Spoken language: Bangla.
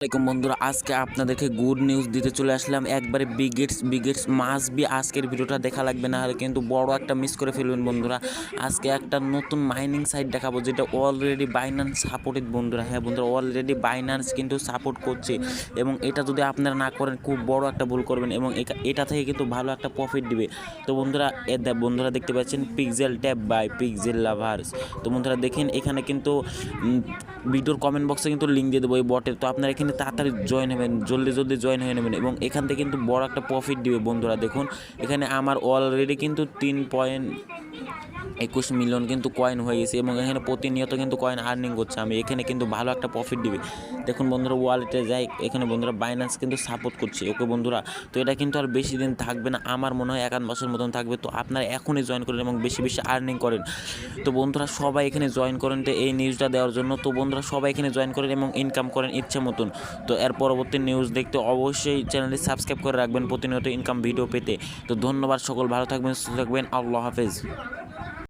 আসসালামাইকুম বন্ধুরা, আজকে আপনাদেরকে গুড নিউজ দিতে চলে আসলাম। একবারে বিগেটস মাস বি আজকের ভিডিওটা দেখা লাগবে, না হলে কিন্তু বড় একটা মিস করে ফেলবেন বন্ধুরা। আজকে একটা নতুন মাইনিং সাইট দেখাবো, যেটা অলরেডি বাইন্যান্স সাপোর্টেড বন্ধুরা। হ্যাঁ বন্ধুরা, অলরেডি বাইন্যান্স কিন্তু সাপোর্ট করছে, এবং এটা যদি আপনারা না করেন খুব বড় একটা ভুল করবেন, এবং এটা থেকে কিন্তু ভালো একটা প্রফিট দিবে। তো বন্ধুরা বন্ধুরা দেখতে পাচ্ছেন pixel tap by pixel lovers. তো বন্ধুরা দেখেন, এখানে কিন্তু ভিডিওর কমেন্ট বক্সে কিন্তু লিঙ্ক দিয়ে দেবো এই বটের। তো আপনারা এখানে তাড়াতাড়ি জয়েন হবেন, জলদি জয়েন হয়ে নেবেন, এবং এখান থেকে কিন্তু বড় একটা প্রফিট দিবে বন্ধুরা। দেখুন এখানে আমার অলরেডি কিন্তু 3.21 মিলিয়ন কিন্তু কয়েন হয়ে গেছে, এবং এখানে প্রতিনিয়ত কিন্তু কয়েন আর্নিং করছে আমি। এখানে কিন্তু ভালো একটা প্রফিট দিবে। দেখুন বন্ধুরা, ওয়ালেটে যাই, এখানে বন্ধুরা বাইন্যান্স কিন্তু সাপোর্ট করছে। ওকে বন্ধুরা, তো এটা কিন্তু আর বেশি দিন থাকবে না, আমার মনে হয় 1 মাসের মতন থাকবে। তো আপনারা এখনই জয়েন করেন এবং বেশি আর্নিং করেন। তো বন্ধুরা সবাই এখানে জয়েন করেন তো এই নিউজটা দেওয়ার জন্য। তো বন্ধুরা সবাই এখানে জয়েন করেন এবং ইনকাম করেন ইচ্ছে মতন। তো এর পরবর্তী নিউজ দেখতে অবশ্যই চ্যানেলটি সাবস্ক্রাইব করে রাখবেন প্রতিনিয়ত ইনকাম ভিডিও পেতে। তো ধন্যবাদ সকল, ভালো থাকবেন, সুস্থ থাকবেন, আল্লাহ হাফেজ।